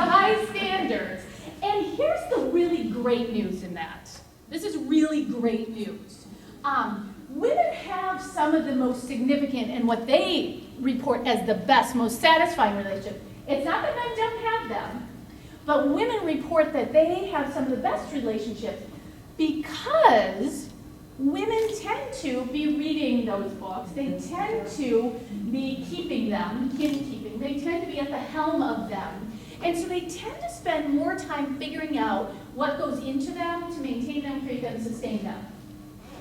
high standards. And here's the really great news in that. This is really great news. Women have some of the most significant and what they report as the best, most satisfying relationship. It's not that men don't have them, but women report that they have some of the best relationships because women tend to be reading those books. They tend to be keeping them, kin-keeping. They tend to be at the helm of them. And so they tend to spend more time figuring out what goes into them to maintain them, create them, sustain them.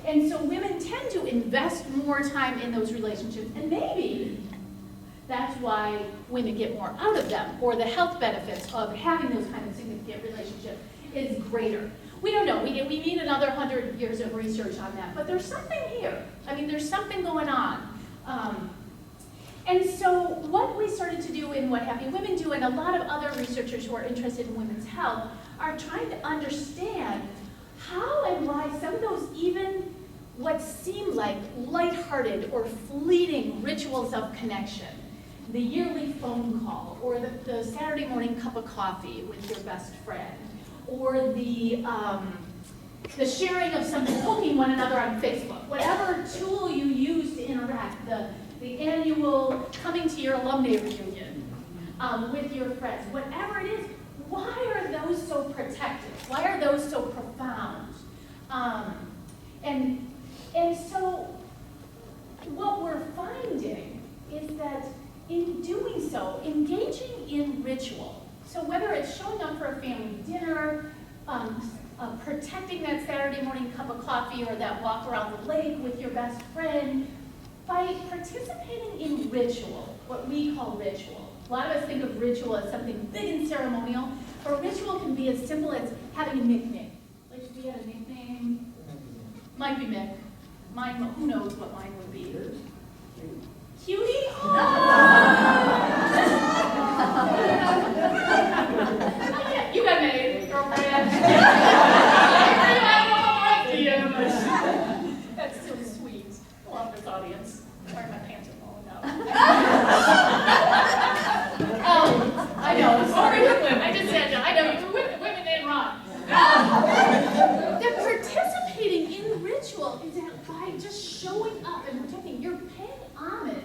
And so women tend to invest more time in those relationships, and maybe that's why women get more out of them, or the health benefits of having those kind of significant relationships is greater. We don't know. We need another 100 years of research on that, but there's something here. I mean, there's something going on. And so what we started to do in What Happy Women Do, and a lot of other researchers who are interested in women's health, are trying to understand how and why some of those even what seem like lighthearted or fleeting rituals of connection, the yearly phone call, or the Saturday morning cup of coffee with your best friend, or the sharing of something, poking one another on Facebook, whatever tool you use to interact, the annual coming to your alumnae reunion with your friends, whatever it is, why are those so protected? Why are those so profound? And so what we're finding is that in doing so, engaging in ritual, so whether it's showing up for a family dinner, protecting that Saturday morning cup of coffee or that walk around the lake with your best friend, by participating in ritual, what we call ritual. A lot of us think of ritual as something big and ceremonial, but ritual can be as simple as having a nickname. Like if we had a nickname, might be Mick. Mine, who knows what mine would be? Cutie? Oh! You got married, girlfriend. That's so sweet. I love this audience. Sorry, my pants are falling out. I know. Sorry, women. I just said, I know, women ain't wrong. That participating in ritual is that by just showing up and protecting, you're paying homage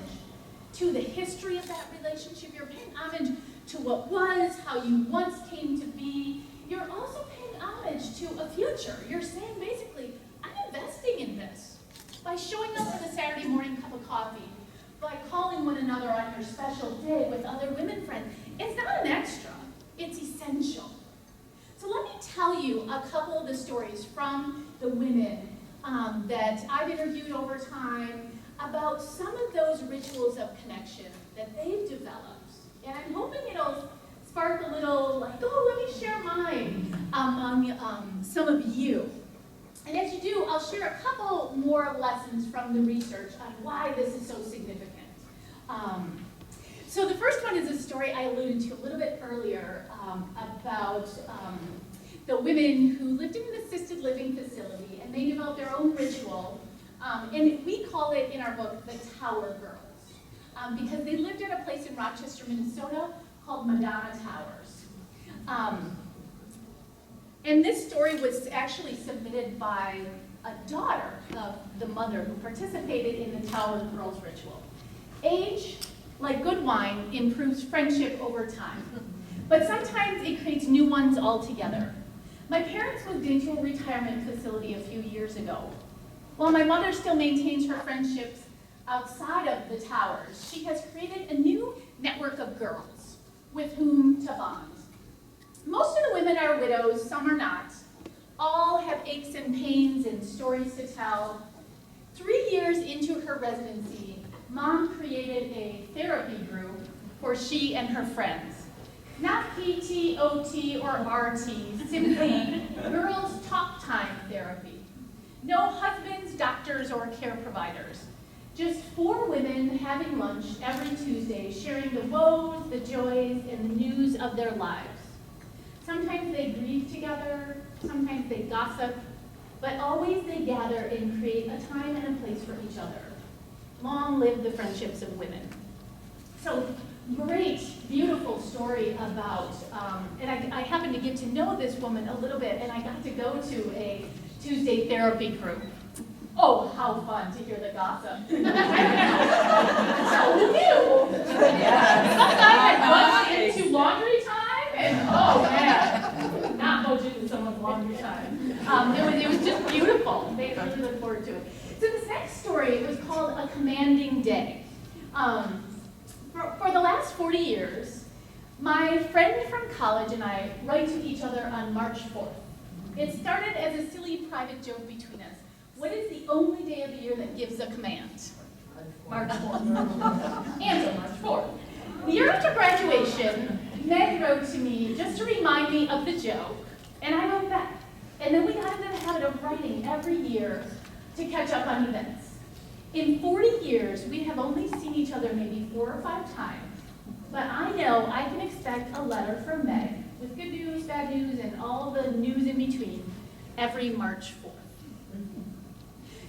to the history of that relationship. You're paying homage to what was, how you once came to be. You're also paying homage to a future. You're saying basically, I'm investing in this. By showing up for the Saturday morning cup of coffee, by calling one another on your special day with other women friends, it's not an extra, it's essential. So let me tell you a couple of the stories from the women that I've interviewed over time about some of those rituals of connection that they've developed. And I'm hoping it'll spark a little, like, oh, let me share mine among some of you. And as you do, I'll share a couple more lessons from the research on why this is so significant. So the first one is a story I alluded to a little bit earlier about the women who lived in an assisted living facility, and they developed their own ritual, and we call it in our book the Tower Girls, because they lived at a place in Rochester, Minnesota called Madonna Towers. And this story was actually submitted by a daughter of the mother who participated in the Tower Girls ritual. Age, like good wine, improves friendship over time, but sometimes it creates new ones altogether. My parents moved into a retirement facility a few years ago. While my mother still maintains her friendships outside of the towers, she has created a new network of girls with whom to bond. Most of the women are widows, some are not. All have aches and pains and stories to tell. 3 years into her residency, Mom created a therapy group for she and her friends. Not PT, OT, or RT, simply girls' talk time therapy. No husbands, doctors, or care providers. Just 4 women having lunch every Tuesday, sharing the woes, the joys, and the news of their lives. Sometimes they grieve together, sometimes they gossip, but always they gather and create a time and a place for each other. Long live the friendships of women. So great, beautiful story about, and I happened to get to know this woman a little bit, and I got to go to a Tuesday therapy group. Oh, how fun to hear the gossip. So new. Some guy had bunched into laundry time, and oh man, not much into someone's laundry time. It was just beautiful. They really look forward to it. So this next story was called A Commanding Day. For the last 40 years, my friend from college and I write to each other on March 4th. It started as a silly private joke between us. What is the only day of the year that gives a command? March 4th. Answer, March 4th. The year after graduation, Meg wrote to me just to remind me of the joke, and I wrote back. And then we got into the habit of writing every year to catch up on events. In 40 years, we have only seen each other maybe 4 or 5 times, but I know I can expect a letter from Meg with good news, bad news, and all the news in between every March 4th.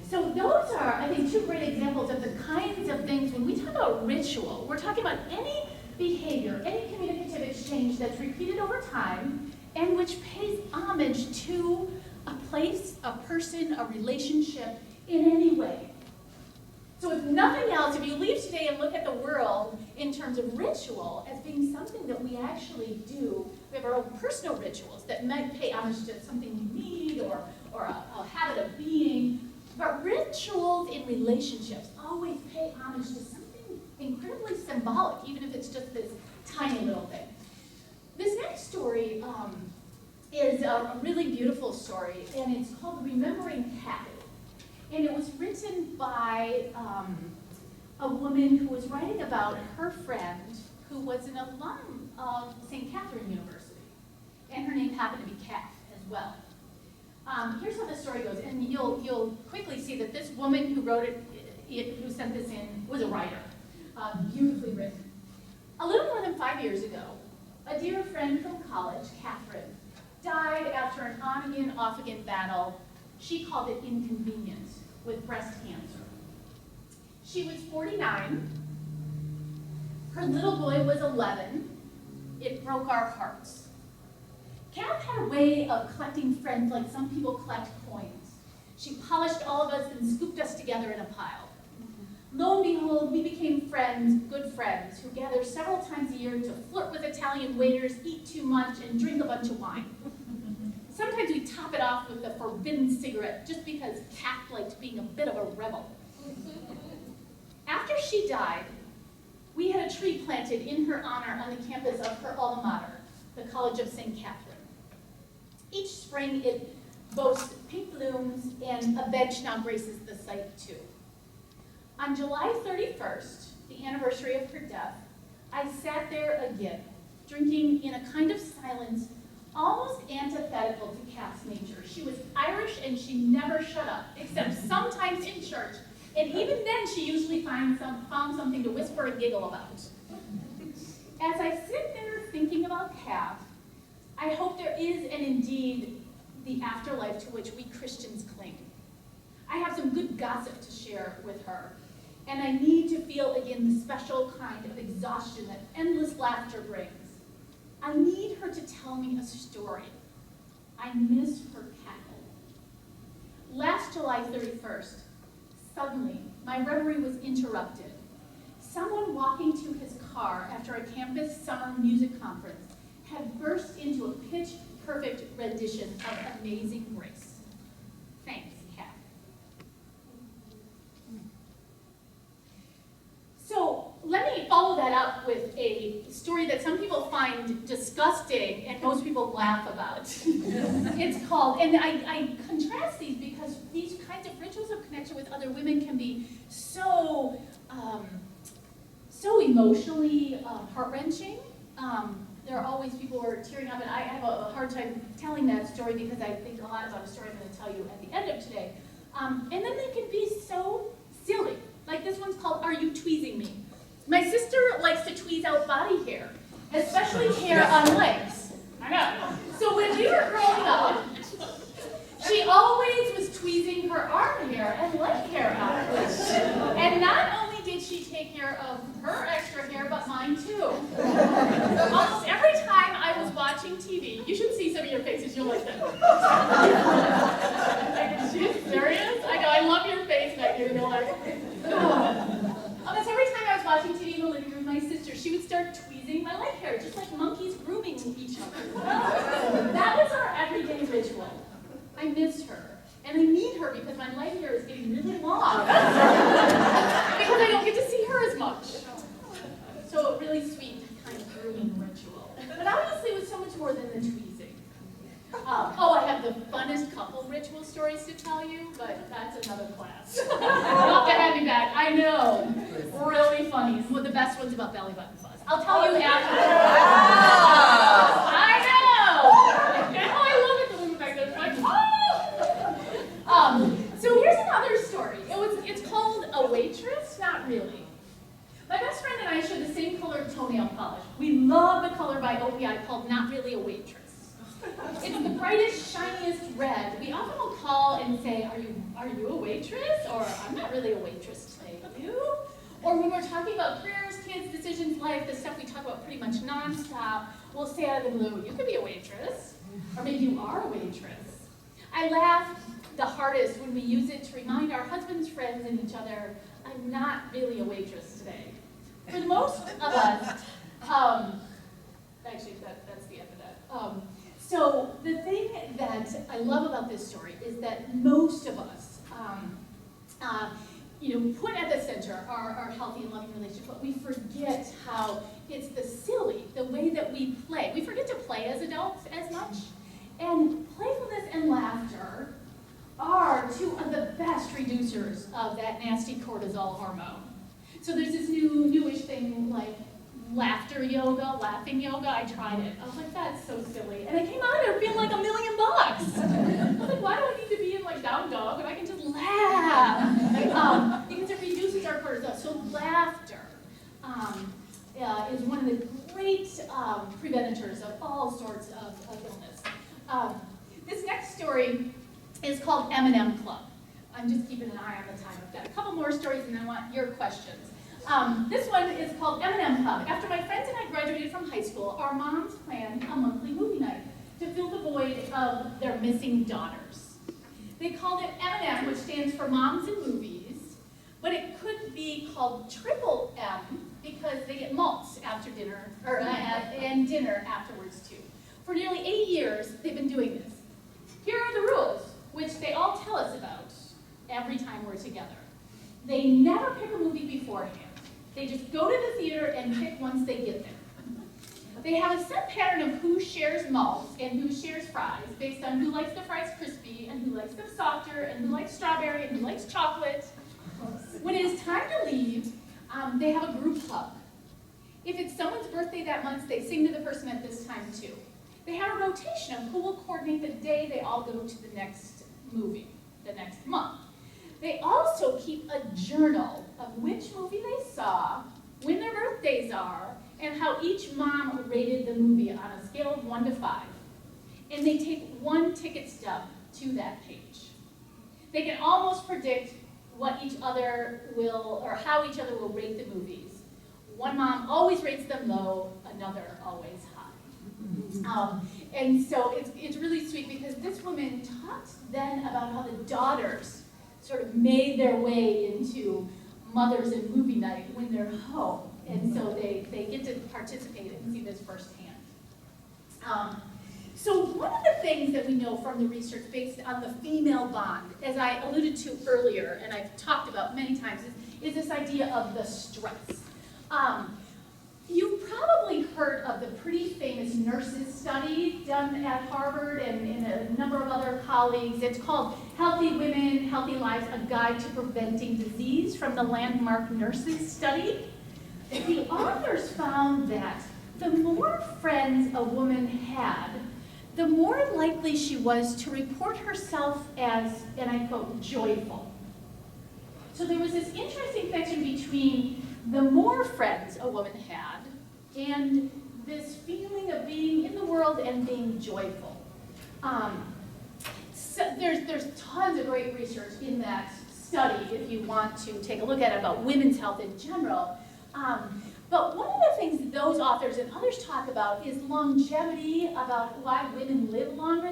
So those are, I think, 2 great examples of the kinds of things, when we talk about ritual, we're talking about any behavior, any communicative exchange that's repeated over time and which pays homage to a place, a person, a relationship in any way. So if nothing else, if you leave today and look at the world in terms of ritual as being something that we actually do, we have our own personal rituals that might pay homage to something you need or a habit of being, but rituals in relationships always pay homage to something incredibly symbolic, even if it's just this tiny little thing. This next story is a really beautiful story, and it's called Remembering Kathy. And it was written by a woman who was writing about her friend who was an alum of St. Catherine University. And her name happened to be Kath as well. Here's how the story goes, and you'll quickly see that this woman who wrote it, who sent this in, was a writer. Beautifully written. A little more than 5 years ago, a dear friend from college, Catherine, died after an on-again, off-again battle. She called it inconvenient, with breast cancer. She was 49. Her little boy was 11. It broke our hearts. Kath had a way of collecting friends like some people collect coins. She polished all of us and scooped us together in a pile. Lo and behold, we became friends, good friends, who gathered several times a year to flirt with Italian waiters, eat too much, and drink a bunch of wine. Sometimes we top it off with a forbidden cigarette just because Kath liked being a bit of a rebel. After she died, we had a tree planted in her honor on the campus of her alma mater, the College of St. Catherine. Each spring it boasts pink blooms, and a bench now graces the site too. On July 31st, the anniversary of her death, I sat there again, drinking in a kind of silence almost antithetical to Kath's nature. She was Irish and she never shut up, except sometimes in church. And even then, she usually found something to whisper and giggle about. As I sit there thinking about Kath, I hope there is, and indeed, the afterlife to which we Christians cling. I have some good gossip to share with her, and I need to feel again the special kind of exhaustion that endless laughter brings. I need her to tell me a story. I miss her cackle. Last July 31st, suddenly, my reverie was interrupted. Someone walking to his car after a campus summer music conference had burst into a pitch-perfect rendition of Amazing Grace. Thanks, Kath. So let me follow that up with a story that some people find disgusting and most people laugh about. It's called, and I contrast these because these kinds of rituals of connection with other women can be so emotionally heart-wrenching. There are always people who are tearing up, and I have a hard time telling that story because I think a lot about a story I'm going to tell you at the end of today. And then they can be so silly. Like this one's called, Are You Tweezing Me? My sister likes to tweeze out body hair, especially hair on legs. I know. So when we were growing up, she always was tweezing her arm hair and leg hair out. And not only did she take care of her extra hair, but mine too. Almost every time I was watching TV, you should see some of your faces, you'll like them. Like, she's serious? I know, I love your face back here, you're like, almost every time I was watching TV in the living room with my sister, she would start tweezing my leg hair, just like monkeys grooming each other. That was our everyday ritual. I miss her. And I need her because my leg hair is getting really long. Because I don't get to see her as much. So a really sweet kind of grooming ritual. But obviously it was so much more than the tweezing. I have the funnest couple ritual stories to tell you, but that's another class. You'll have to have me back. I know. Really funny. It's one of the best ones about belly button fuzz. I'll tell you after. I know. Oh, I love it. The women back there are like, oh. So here's another story. It's called A Waitress? Not really. My best friend and I share the same colored toenail polish. We love the color by OPI called Not Really a Waitress. It's the brightest, shiniest red. We often will call and say, are you a waitress? Or I'm not really a waitress today, you? Or when we're talking about careers, kids, decisions, life, the stuff we talk about pretty much nonstop, we'll say out of the blue, you could be a waitress. Or maybe you are a waitress. I laugh the hardest when we use it to remind our husbands, friends, and each other, I'm not really a waitress today. For most of us, actually that's the end of that. So the thing that I love about this story is that most of us, put at the center our healthy and loving relationship, but we forget how it's the way that we play. We forget to play as adults as much. And playfulness and laughter are two of the best reducers of that nasty cortisol hormone. So there's this newish thing like laughter yoga, laughing yoga. I tried it. I was like, that's so silly. And I came out of there feeling like $1 million. I was like, why do I need to be in like down dog when I can just laugh? Because it reduces our cortisol. So laughter is one of the great preventors of all sorts of illness. This next story is called M&M Club. I'm just keeping an eye on the time. I've got a couple more stories and I want your questions. This one is called M&M Club. After my friends and I graduated from high school, our moms planned a monthly movie night to fill the void of their missing daughters. They called it M&M, which stands for Moms and Movies, but it could be called Triple M because they get malts after dinner, and dinner afterwards too. For nearly 8 years, they've been doing this. Here are the rules, which they all tell us about every time we're together. They never pick a movie beforehand. They just go to the theater and pick once they get there. They have a set pattern of who shares malts and who shares fries based on who likes the fries crispy and who likes them softer and who likes strawberry and who likes chocolate. When it is time to leave, they have a group hug. If it's someone's birthday that month, they sing to the person at this time too. They have a rotation of who will coordinate the day they all go to the next movie, the next month. They also keep a journal of which movie they saw, when their birthdays are, and how each mom rated the movie on a scale of 1 to 5. And they take one ticket stub to that page. They can almost predict what each other will, or how each other will rate the movies. One mom always rates them low, another always high. And so it's really sweet because this woman talks then about how the daughters sort of made their way into mothers and movie night when they're home. And so they get to participate and see this firsthand. So one of the things that we know from the research based on the female bond, as I alluded to earlier and I've talked about many times, is this idea of the stress. You've probably heard of the pretty famous nurses study done at Harvard and a number of other colleagues. It's called Healthy Women, Healthy Lives, A Guide to Preventing Disease from the landmark nurses study. The authors found that the more friends a woman had, the more likely she was to report herself as, and I quote, joyful. So there was this interesting connection between the more friends a woman had and this feeling of being in the world and being joyful. So there's tons of great research in that study if you want to take a look at it about women's health in general. But one of the things that those authors and others talk about is longevity, about why women live longer